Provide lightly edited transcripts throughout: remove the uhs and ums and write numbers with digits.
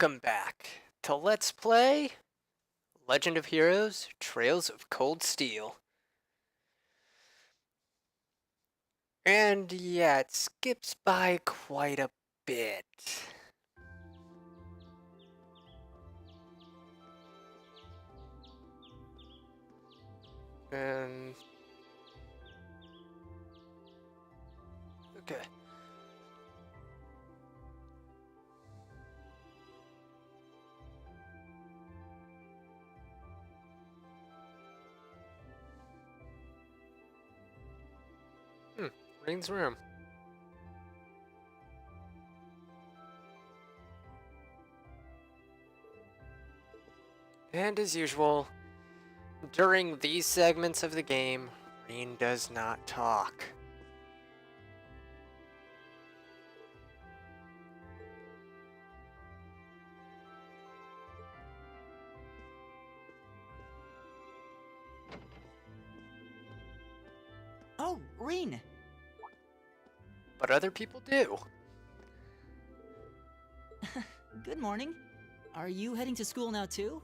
Welcome back to Let's Play Legend of Heroes Trails of Cold Steel. And yeah, it skips by quite a bit. And okay. Rain's room. And as usual, during these segments of the game, Rain does not talk. Oh, Reen! But other people do. Good morning. Are you heading to school now too?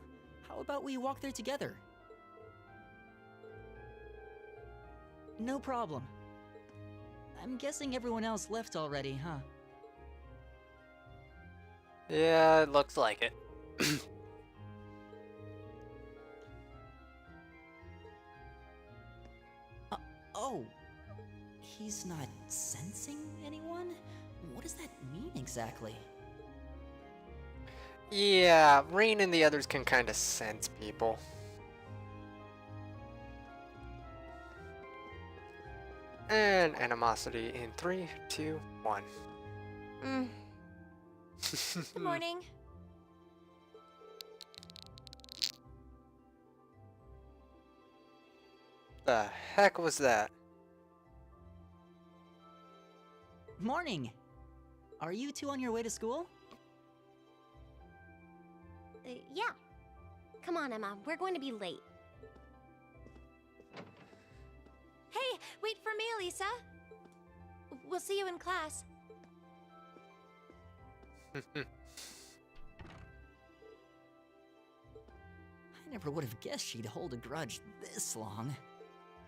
How about we walk there together? No problem. I'm guessing everyone else left already, huh? Yeah, it looks like it. Oh, he's not sensing anyone? What does that mean exactly? Yeah, Rain and the others can kind of sense people. And animosity in 3, 2, 1. Good morning. The heck was that? Morning! Are you two on your way to school? Yeah. Come on, Emma. We're going to be late. Hey, wait for me, Elisa. We'll see you in class. I never would have guessed she'd hold a grudge this long.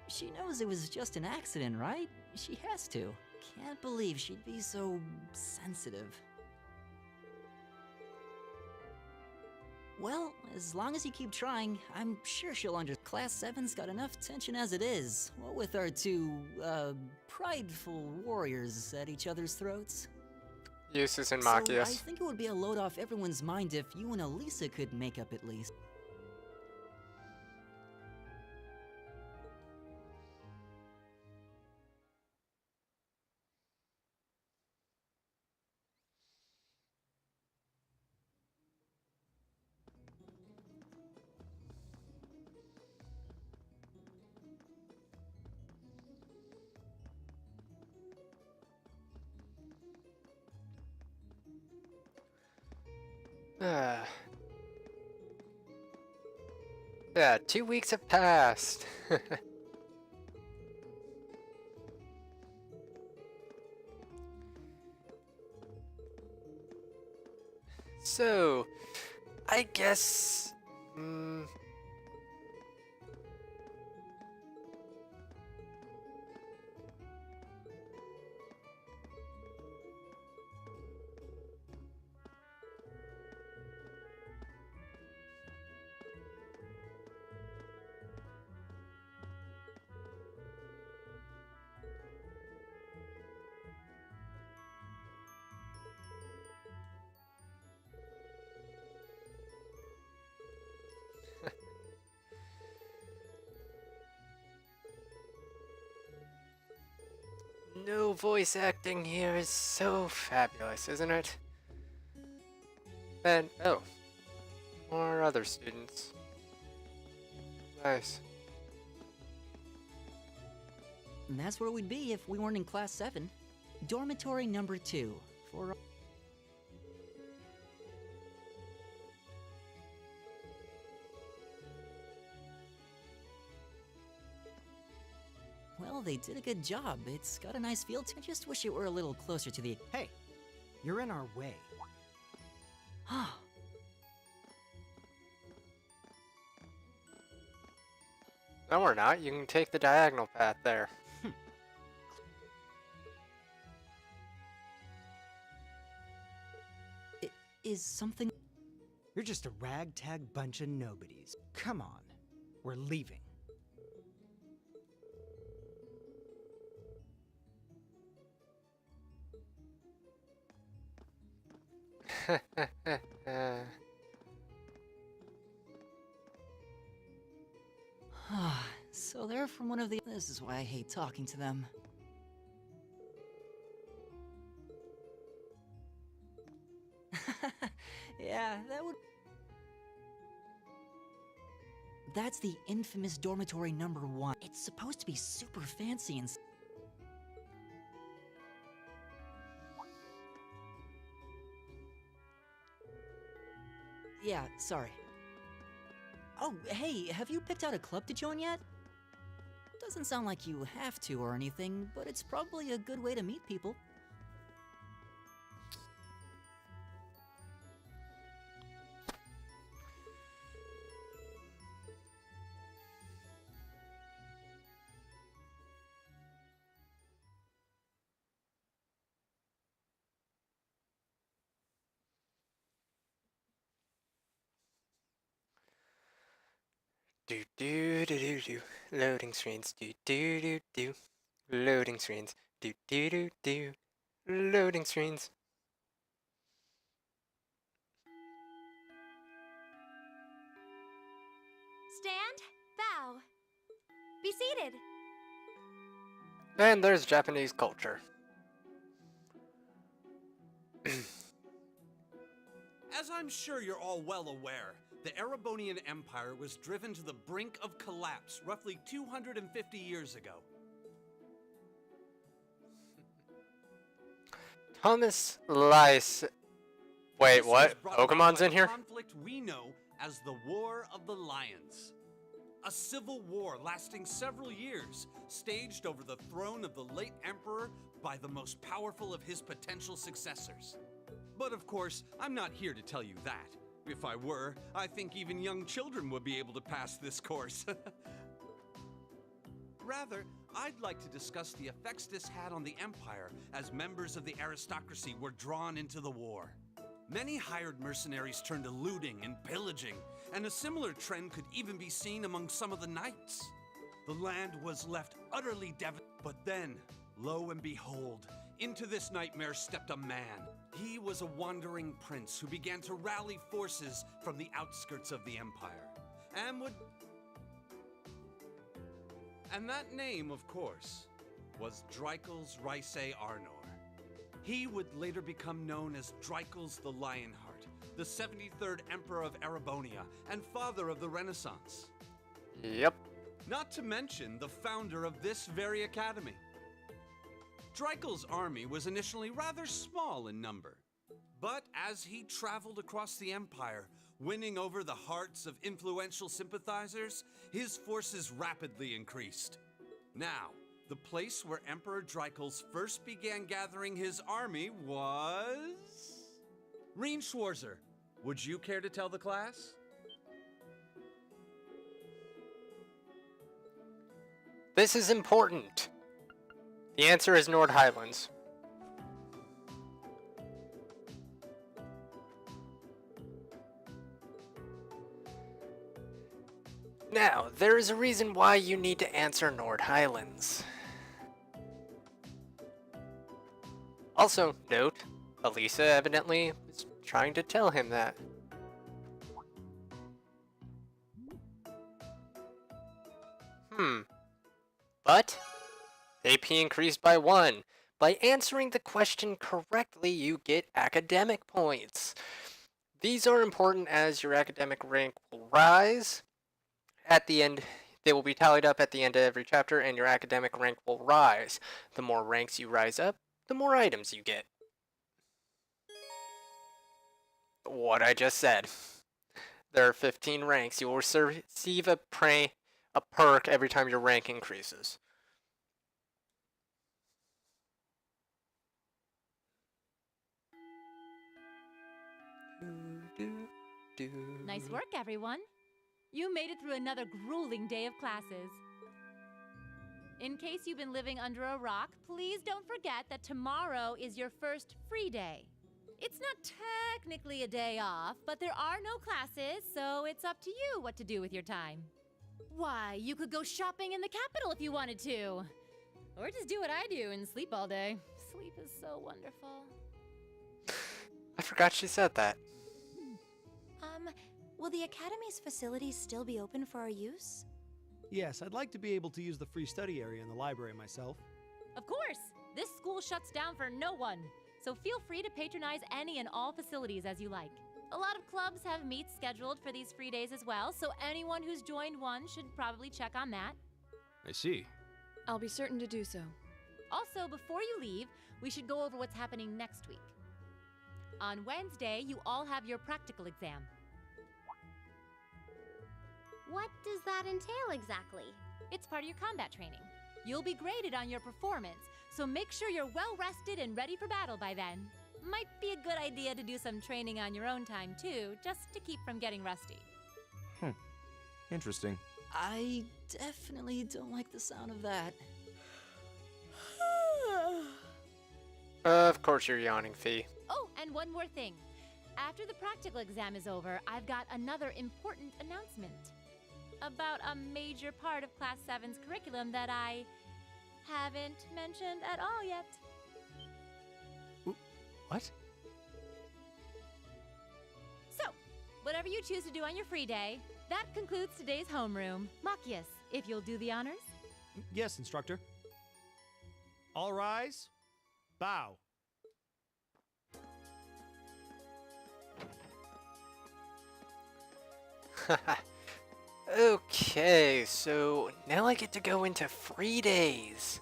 She knows it was just an accident, right? She has to. Can't believe she'd be so sensitive. Well, as long as you keep trying, I'm sure she'll understand. Class 7's got enough tension as it is, what with our two, prideful warriors at each other's throats. Eustace and So I Machias. think it would be a load off everyone's mind if you and Elisa could make up at least. Yeah, 2 weeks have passed. So, I guess. No voice acting here is so fabulous, isn't it? And, oh, more other students. Nice. And that's where we'd be if we weren't in Class 7. Dormitory number 2. For well, they did a good job. It's got a nice feel to it. I just wish it were a little closer to the... Hey, you're in our way. No, we're not. You can take the diagonal path there. Is something... You're just a ragtag bunch of nobodies. Come on. We're leaving. So they're from one of the... This is why I hate talking to them. Yeah, that would... That's the infamous dormitory number 1. It's supposed to be super fancy and... Yeah, sorry. Oh, hey, have you picked out a club to join yet? Doesn't sound like you have to or anything, but it's probably a good way to meet people. Do do do do do. Loading screens. Do do do do. Loading screens. Do do do do. Loading screens. Stand, bow. Be seated. And there's Japanese culture. As I'm sure you're all well aware, the Erebonian Empire was driven to the brink of collapse roughly 250 years ago. Thomas Lice. Wait, This was what? brought about Pokemon's by in here? a conflict we know as the War of the Lions. A civil war lasting several years, staged over the throne of the late emperor by the most powerful of his potential successors. But of course, I'm not here to tell you that. If I were, I think even young children would be able to pass this course. Rather, I'd like to discuss the effects this had on the Empire as members of the aristocracy were drawn into the war. Many hired mercenaries turned to looting and pillaging, and a similar trend could even be seen among some of the knights. The land was left utterly devastated. But then, lo and behold, into this nightmare stepped a man. He was a wandering prince who began to rally forces from the outskirts of the Empire, and that name, of course, was Dreikel's Rice Arnor. He would later become known as Dreikel's the Lionheart, the 73rd Emperor of Erebonia, and father of the Renaissance. Yep. Not to mention the founder of this very academy. Dreikel's army was initially rather small in number, but as he traveled across the Empire, winning over the hearts of influential sympathizers, his forces rapidly increased. Now, the place where Emperor Dreikel first began gathering his army was... Reen Schwarzer, would you care to tell the class? This is important. The answer is Nord Highlands. Now, there is a reason why you need to answer Nord Highlands. Also, note, Elisa evidently was trying to tell him that. But AP increased by 1. By answering the question correctly, you get academic points. These are important as your academic rank will rise. At the end, they will be tallied up at the end of every chapter, and your academic rank will rise. The more ranks you rise up, the more items you get. What I just said. There are 15 ranks. You will receive a perk every time your rank increases. Nice work, everyone. You made it through another grueling day of classes. In case you've been living under a rock, please don't forget that tomorrow is your first free day. It's not technically a day off, but there are no classes, so it's up to you what to do with your time. Why, you could go shopping in the capital if you wanted to. Or just do what I do and sleep all day. Sleep is so wonderful. I forgot she said that. Will the Academy's facilities still be open for our use? Yes, I'd like to be able to use the free study area in the library myself. Of course! This school shuts down for no one, so feel free to patronize any and all facilities as you like. A lot of clubs have meets scheduled for these free days as well, so anyone who's joined one should probably check on that. I see. I'll be certain to do so. Also, before you leave, we should go over what's happening next week. On Wednesday, you all have your practical exam. What does that entail exactly? It's part of your combat training. You'll be graded on your performance, so make sure you're well rested and ready for battle by then. Might be a good idea to do some training on your own time too, just to keep from getting rusty. Interesting. I definitely don't like the sound of that. Of course you're yawning, Fee. Oh, and one more thing. After the practical exam is over, I've got another important announcement about a major part of Class 7's curriculum that I haven't mentioned at all yet. What? So, whatever you choose to do on your free day, that concludes today's homeroom. Machias, if you'll do the honors. Yes, instructor. All rise. Bow. Okay, so now I get to go into free days.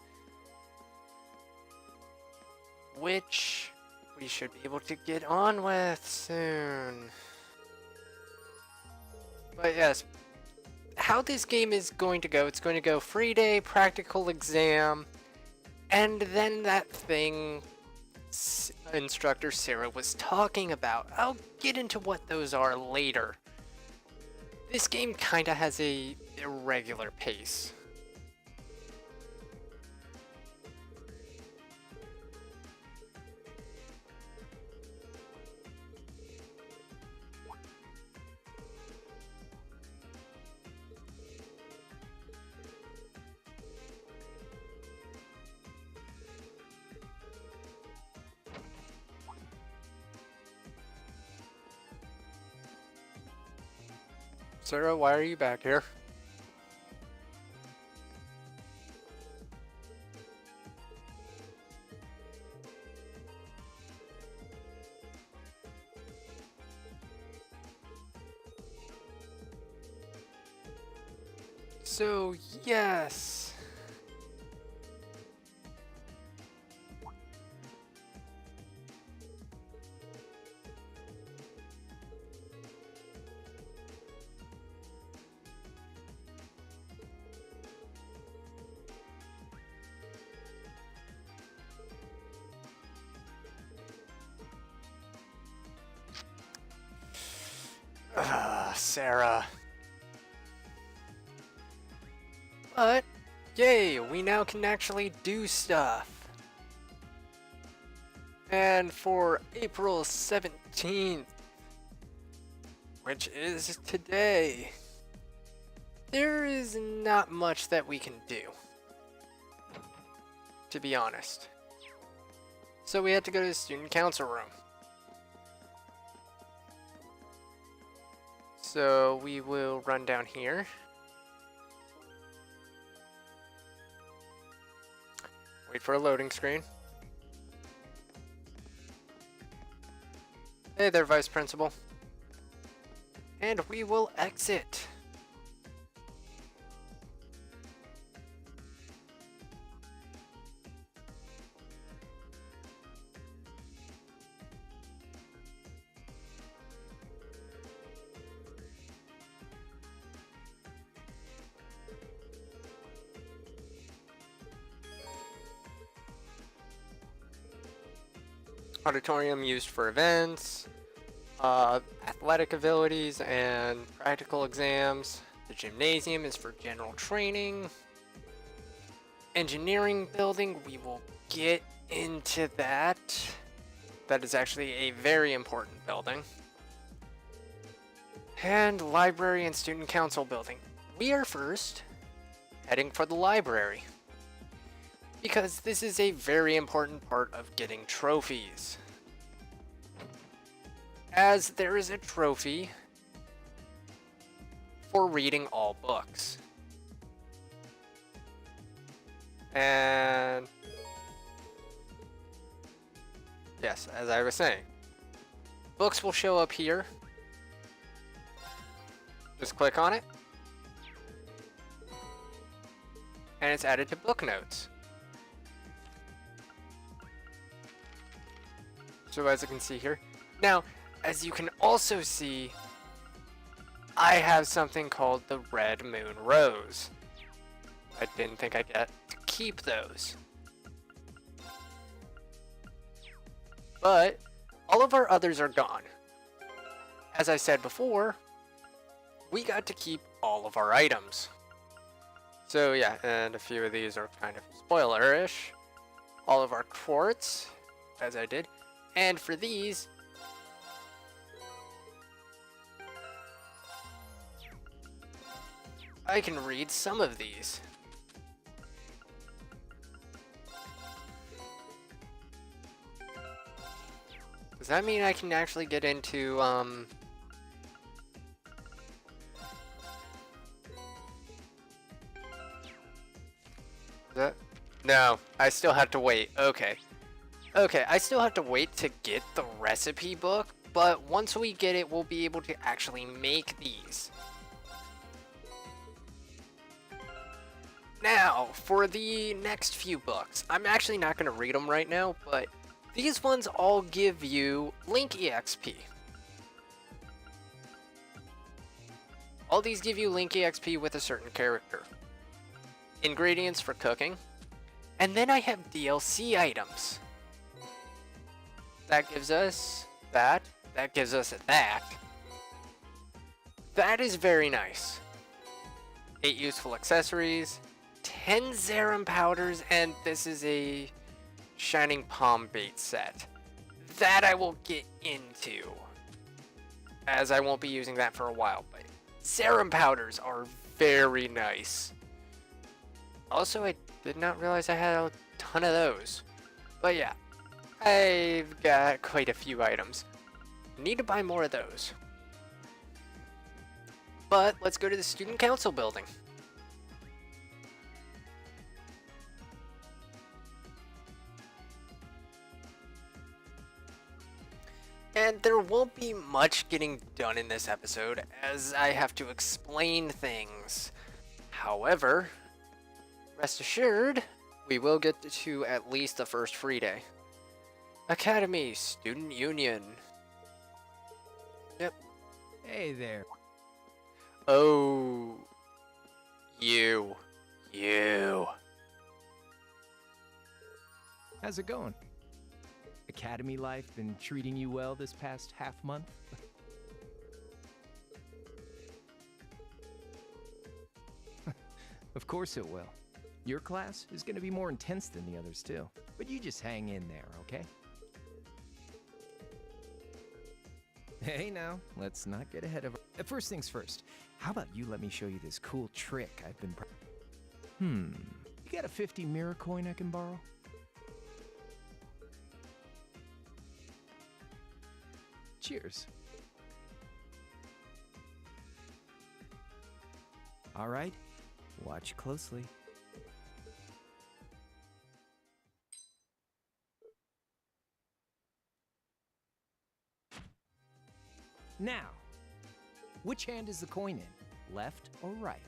Which we should be able to get on with soon. But yes, how this game is going to go, it's going to go free day, practical exam, and then that thing Instructor Sarah was talking about. I'll get into what those are later. This game kinda has a irregular pace. Sarah, why are you back here? So, yes. Sarah. But, yay, we now can actually do stuff. And for April 17th, which is today, there is not much that we can do, to be honest. So we had to go to the student council room. So we will run down here. Wait for a loading screen. Hey there, Vice Principal. And we will exit. Auditorium used for events, athletic abilities, and practical exams. The gymnasium is for general training. engineering building, we will get into that. That is actually a very important building. And library and student council building. We are first heading for the library, because this is a very important part of getting trophies. As there is a trophy for reading all books. And yes, as I was saying, books will show up here. Just click on it, and it's added to book notes. So as you can see here, now as you can also see, I have something called the Red Moon Rose. I didn't think I'd get to keep those. But all of our others are gone. As I said before, we got to keep all of our items. So yeah, and a few of these are kind of spoiler-ish. All of our quartz, as I did. And for these, I can read some of these. Does that mean I can actually get into, No, I still have to wait. Okay. Okay, I still have to wait to get the recipe book, but once we get it, we'll be able to actually make these. Now, for the next few books, I'm actually not going to read them right now, but these ones all give you Link EXP. All these give you Link EXP with a certain character. Ingredients for cooking. And then I have DLC items. That gives us that. That gives us that. That is very nice. 8 useful accessories. 10 Zerum powders, and this is a Shining Palm bait set. That I will get into, as I won't be using that for a while, but Zerum powders are very nice. Also, I did not realize I had a ton of those. But yeah, I've got quite a few items. Need to buy more of those. But let's go to the student council building. And there won't be much getting done in this episode, as I have to explain things. However, rest assured, we will get to at least the first free day. Academy, Student Union. Yep. Hey there. Oh. You. How's it going? Academy life been treating you well this past half month? Of course it will. Your class is going to be more intense than the others too. But you just hang in there, okay? Hey now, let's not get ahead of first things first. How about you let me show you this cool trick I've been you got a 50 mirror coin I can borrow? Cheers. All right, watch closely. Now, which hand is the coin in, left or right?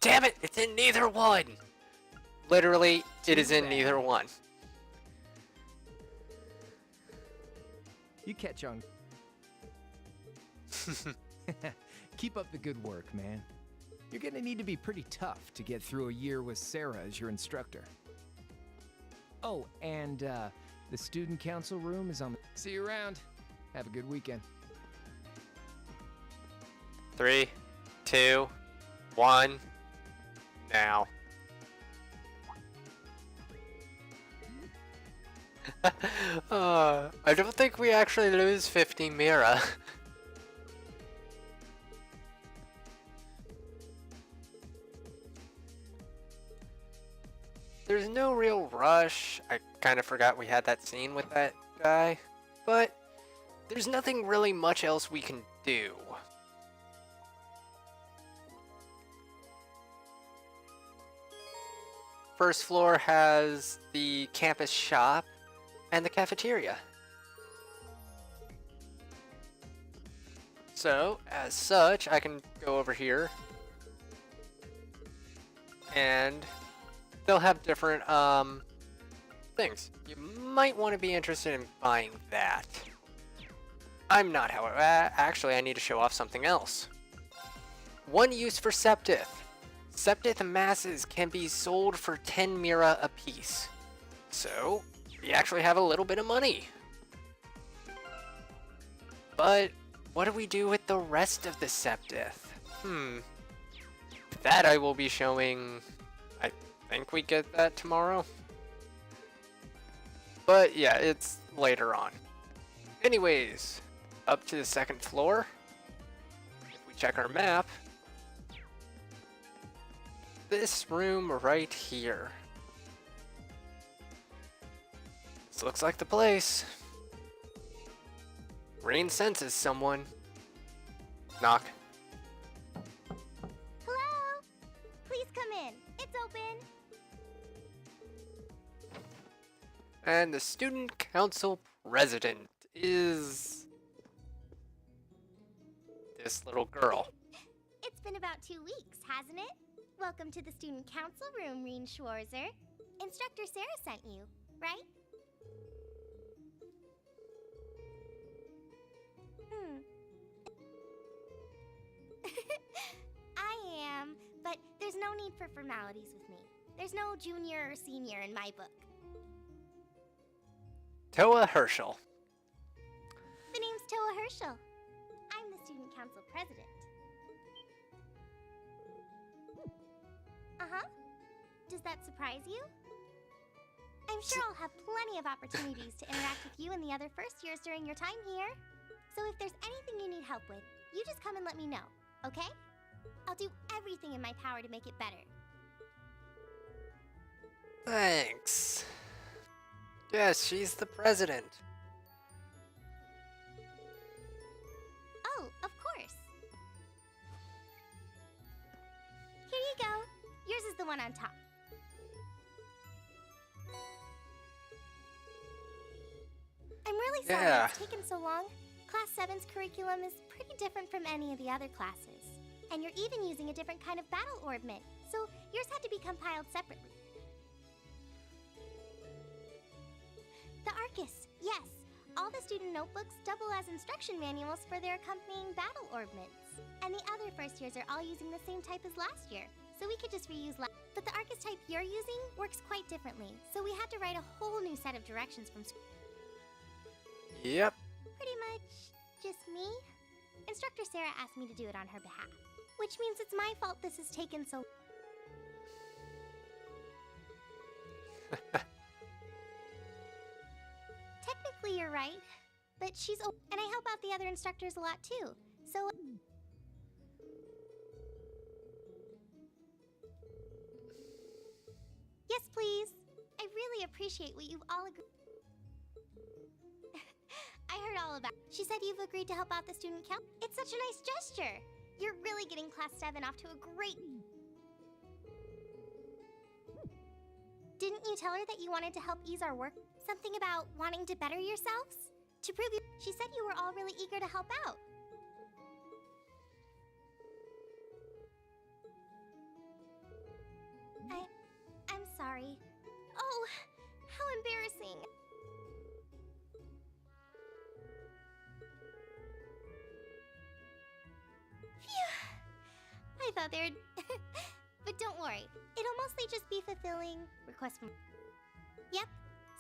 Damn it, it's in neither one! Literally, it is in neither one. You catch on. Keep up the good work, man. You're gonna need to be pretty tough to get through a year with Sarah as your instructor. Oh, and the student council room is on the... See you around. Have a good weekend. 3, 2, 1, now. I don't think we actually lose 50 Mira. There's no real rush. I kind of forgot we had that scene with that guy, but there's nothing really much else we can do. First floor has the campus shop and the cafeteria. So, as such, I can go over here and they'll have different things. You might want to be interested in buying that. I'm not, however. Actually, I need to show off something else. One use for Septith. Septith masses can be sold for 10 Mira apiece. So, we actually have a little bit of money. But what do we do with the rest of the Septith? That I will be showing. I think we get that tomorrow. But yeah, it's later on. Anyways, up to the second floor. If we check our map, this room right here. This looks like the place. Rain senses someone. Knock. Hello? Please come in. It's open. And the student council president is this little girl. It's been about 2 weeks, hasn't it? Welcome to the student council room, Reen Schwarzer. Instructor Sarah sent you, right? I am, but there's no need for formalities with me. There's no junior or senior in my book. Toa Herschel. The name's Toa Herschel. I'm the student council president. Uh-huh. Does that surprise you? I'm sure I'll have plenty of opportunities to interact with you and the other first years during your time here. So if there's anything you need help with, you just come and let me know, okay? I'll do everything in my power to make it better. Thanks. Yes, she's the president. Oh, of course. Here you go. Yours is the one on top. I'm really sorry it's taken so long. Class 7's curriculum is pretty different from any of the other classes. And you're even using a different kind of battle orbment, so yours had to be compiled separately. The Arcus, yes. All the student notebooks double as instruction manuals for their accompanying battle orbments. And the other first years are all using the same type as last year, so we could just reuse but the Arcus type you're using works quite differently, so we had to write a whole new set of directions from scratch. Yep. Pretty much just me. Instructor Sarah asked me to do it on her behalf, which means it's my fault this has taken so. Technically, you're right, but and I help out the other instructors a lot too. So. Yes, please. I really appreciate what you've all agreed. I heard all about. She said you've agreed to help out the student council. It's such a nice gesture. You're really getting Class 7 off to a great. Didn't you tell her that you wanted to help ease our work? Something about wanting to better yourselves? To prove you. She said you were all really eager to help out. I'm sorry. Oh, how embarrassing. Phew. I thought there'd... But don't worry. It'll mostly just be fulfilling requests from... Yep.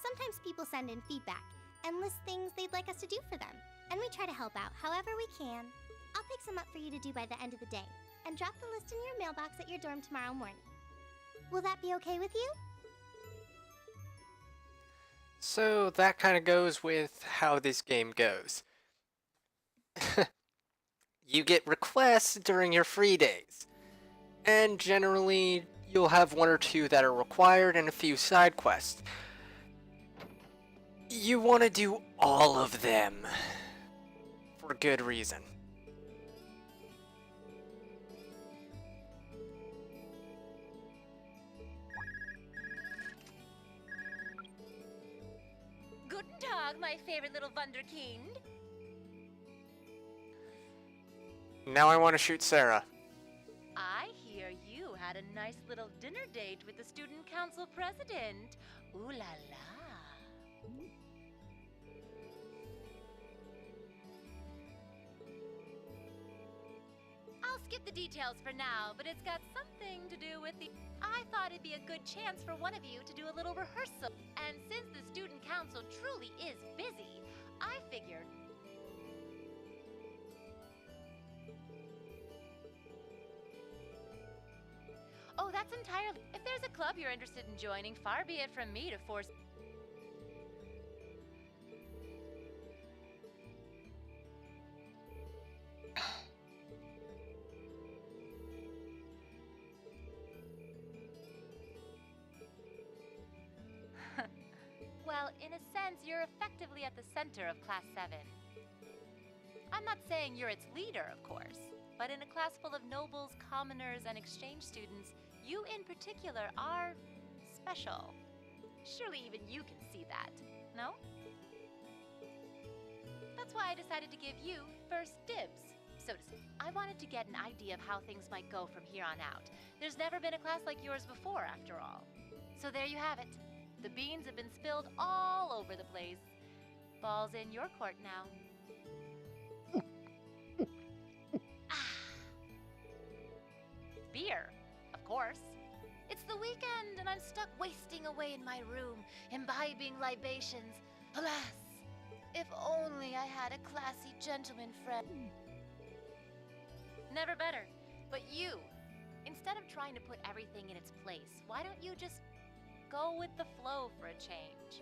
Sometimes people send in feedback and list things they'd like us to do for them. And we try to help out however we can. I'll pick some up for you to do by the end of the day. and drop the list in your mailbox at your dorm tomorrow morning. Will that be okay with you? So that kind of goes with how this game goes. You get requests during your free days, and generally you'll have one or two that are required and a few side quests. You want to do all of them for good reason. Guten Tag, my favorite little Wunderkind. Now I want to shoot Sarah. I hear you had a nice little dinner date with the student council president. Ooh la la. I'll skip the details for now, but it's got something to do with the... I thought it'd be a good chance for one of you to do a little rehearsal. And since the student council truly is busy, I figured... Oh, that's entirely... If there's a club you're interested in joining, far be it from me to force... Well, in a sense, you're effectively at the center of Class 7. I'm not saying you're its leader, of course, but in a class full of nobles, commoners, and exchange students, you in particular are special. Surely even you can see that, no? That's why I decided to give you first dibs, so to speak. I wanted to get an idea of how things might go from here on out. There's never been a class like yours before, after all. So there you have it. The beans have been spilled all over the place. Ball's in your court now. Beer, of course. It's the weekend and I'm stuck wasting away in my room, imbibing libations. Alas, if only I had a classy gentleman friend. Never better. But you, instead of trying to put everything in its place, why don't you just go with the flow for a change?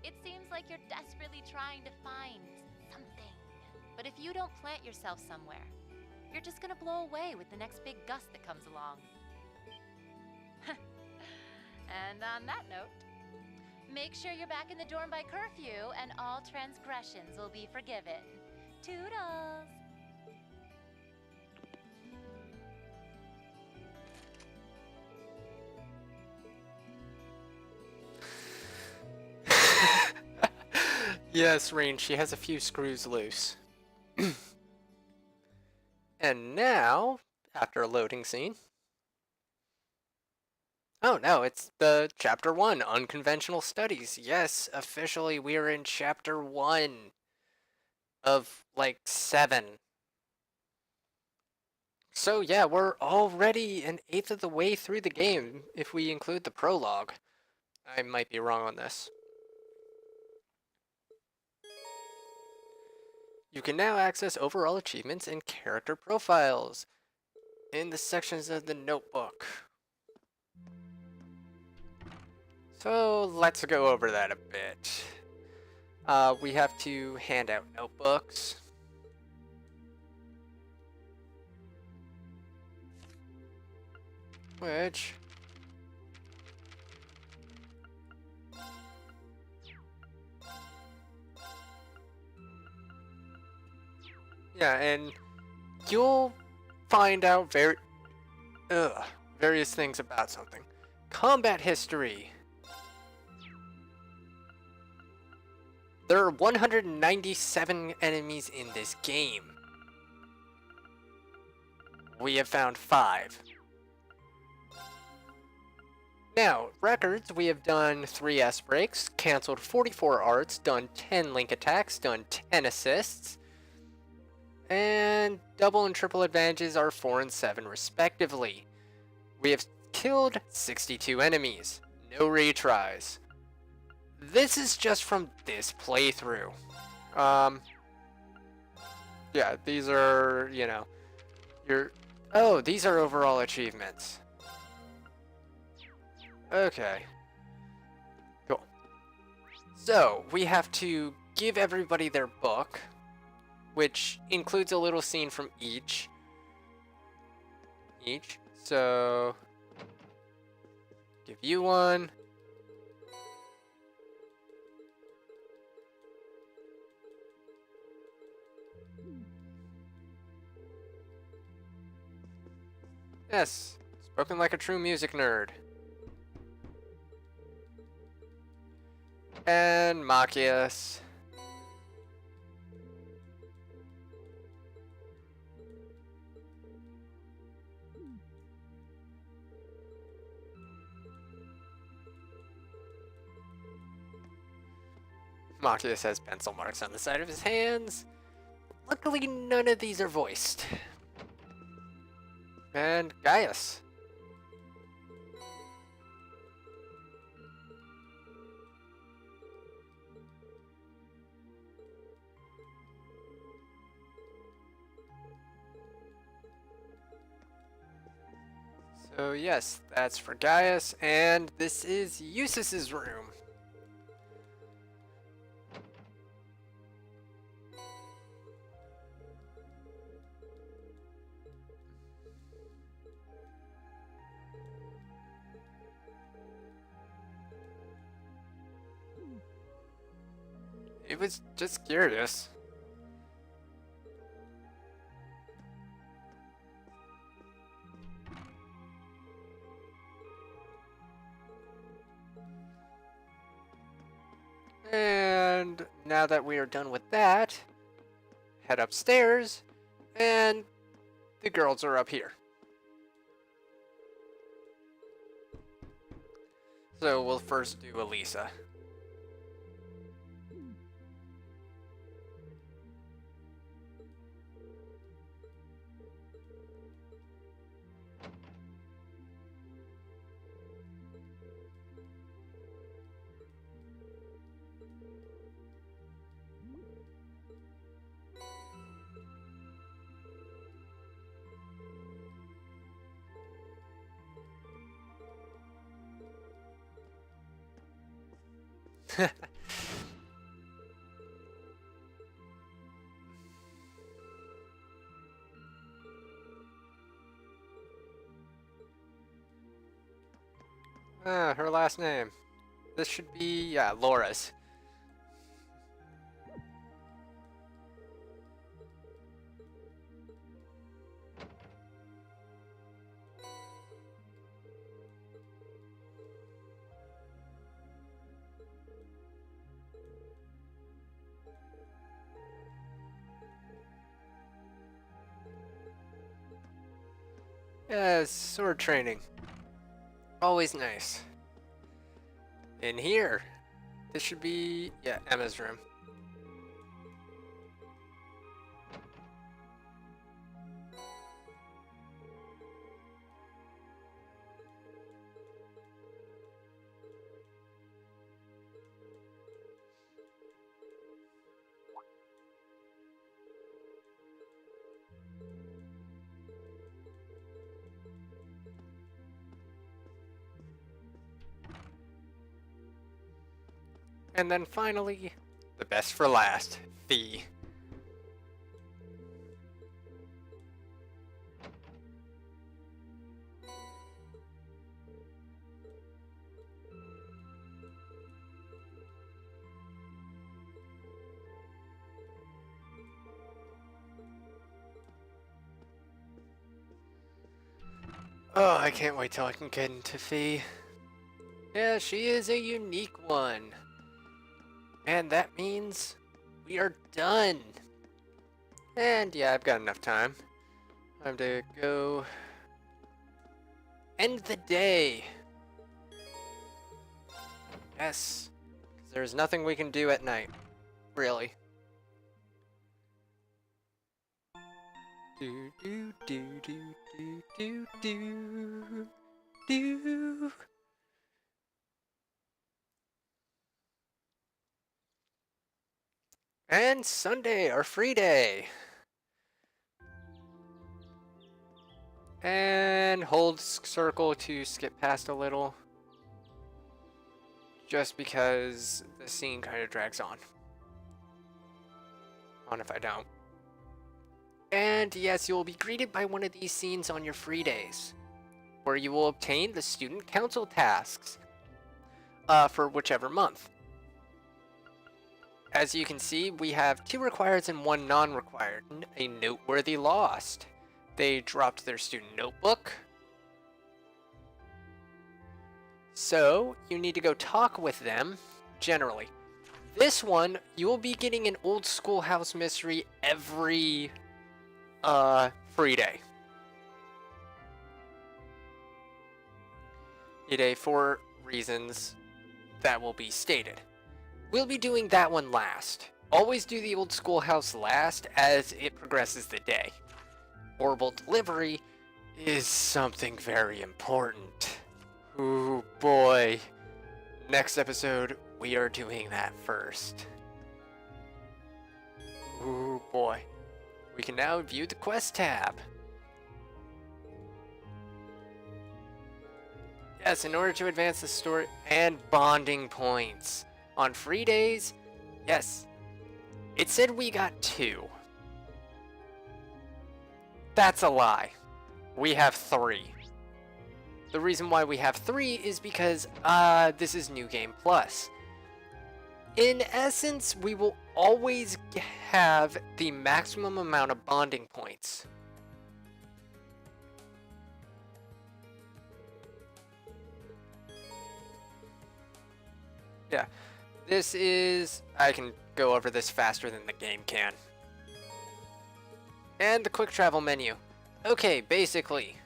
It seems like you're desperately trying to find something. But if you don't plant yourself somewhere, you're just gonna blow away with the next big gust that comes along. And on that note, make sure you're back in the dorm by curfew and all transgressions will be forgiven. Toodles! Yes, Rain, she has a few screws loose. And now, after a loading scene... Oh no, it's the Chapter 1, Unconventional Studies. Yes, officially we are in Chapter 1 of, like, 7. So yeah, we're already an eighth of the way through the game, if we include the prologue. I might be wrong on this. You can now access overall achievements and character profiles in the sections of the notebook. So let's go over that a bit. We have to hand out notebooks. Which... yeah, and you'll find out various things about something. Combat history. There are 197 enemies in this game. We have found 5. Now, records, we have done 3 S breaks, cancelled 44 arts, done 10 link attacks, done 10 assists, and double and triple advantages are 4 and 7 respectively. We have killed 62 enemies, no retries. This is just from this playthrough. Yeah, these are, you know, Oh, these are overall achievements. Okay. Cool. So, we have to give everybody their book, which includes a little scene from each. So, give you one. Yes, spoken like a true music nerd. And Machias. Machias has pencil marks on the side of his hands. Luckily, none of these are voiced. And Gaius. So yes, that's for Gaius, and this is Eustace's room. It was just curious. And now that we are done with that, head upstairs, and the girls are up here. So we'll first do Elisa. Her last name. This should be, yeah, Laura's. Yes, sword training. Always nice. In here, this should be, yeah, Emma's room. And then finally, the best for last, Fee. Oh, I can't wait till I can get into Fee. Yeah, she is a unique one. And that means we are done. And yeah, I've got enough time. Time to go end the day. Yes, 'cause there's nothing we can do at night, really. Do do do do do do do do. And Sunday, our free day. And hold circle to skip past a little. Just because the scene kind of drags on. On if I don't. And yes, you will be greeted by one of these scenes on your free days, where you will obtain the student council tasks for whichever month. As you can see, we have 2 required and 1 non-required. A noteworthy lost. They dropped their student notebook. So, you need to go talk with them, generally. This one, you will be getting an old schoolhouse mystery every free day. Day for reasons that will be stated. We'll be doing that one last. Always do the old schoolhouse last as it progresses the day. Orbital delivery is something very important. Ooh boy. Next episode, we are doing that first. Ooh boy. We can now view the quest tab. Yes, in order to advance the story and bonding points. On free days, yes, it said we got 2. That's a lie. We have 3. The reason why we have 3 is because this is New Game Plus. In essence, we will always have the maximum amount of bonding points. Yeah, this is... I can go over this faster than the game can. And the quick travel menu. Okay, basically,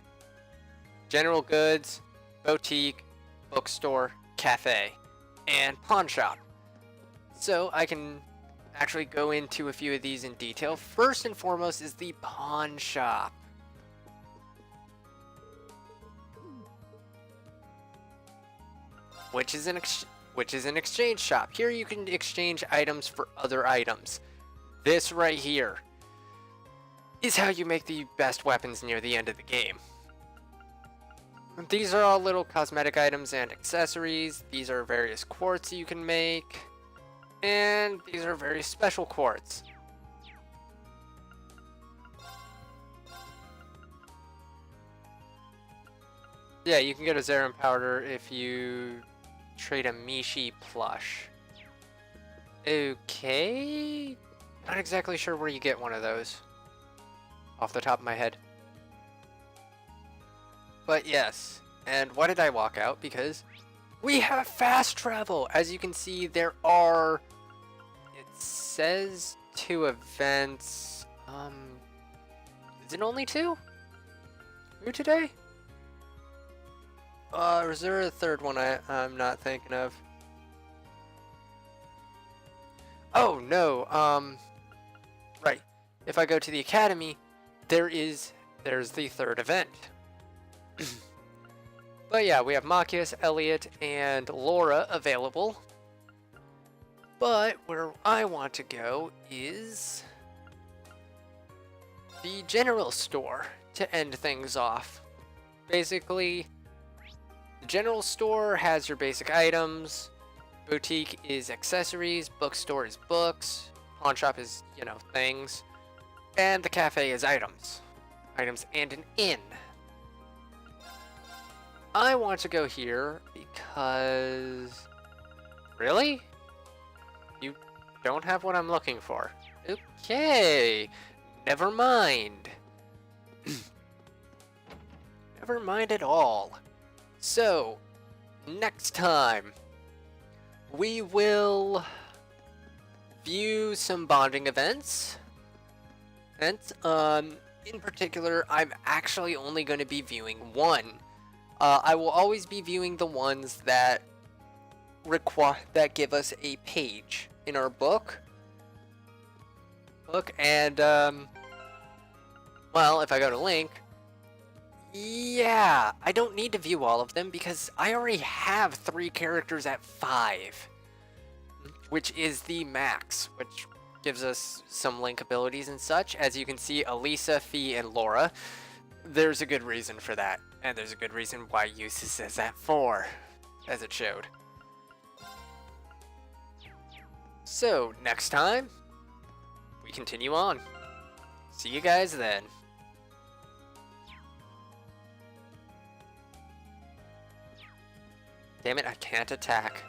general goods, boutique, bookstore, cafe, and pawn shop. So I can actually go into a few of these in detail. First and foremost is the pawn shop. Which is an exchange shop. Here you can exchange items for other items. This right here is how you make the best weapons near the end of the game. These are all little cosmetic items and accessories. These are various quartz you can make. And these are very special quartz. Yeah, you can get a Zarin powder if you trade a Mishi plush. Okay. Not exactly sure where you get one of those. Off the top of my head. But yes. And why did I walk out? Because we have fast travel. As you can see, there are... It says 2 events. Is it only 2? 2 today? Is there a third one I'm not thinking of? Oh, no, right. If I go to the academy, there's the 3rd event. But yeah, we have Machias, Elliot, and Laura available. But where I want to go is the general store to end things off. Basically, the general store has your basic items, boutique is accessories, bookstore is books, pawn shop is, you know, things, and the cafe is items. Items and an inn. I want to go here because... Really? You don't have what I'm looking for. Okay, never mind. Never mind at all. So, next time, we will view some bonding events. In particular, I'm actually only going to be viewing one. I will always be viewing the ones that give us a page in our book. And well, if I go to link, yeah, I don't need to view all of them because I already have 3 characters at 5, which is the max, which gives us some link abilities and such. As you can see, Elisa, Fee, and Laura. there's a good reason for that. And there's a good reason why Eustace is at 4, as it showed. So, next time, we continue on. See you guys then. Damn it, I can't attack.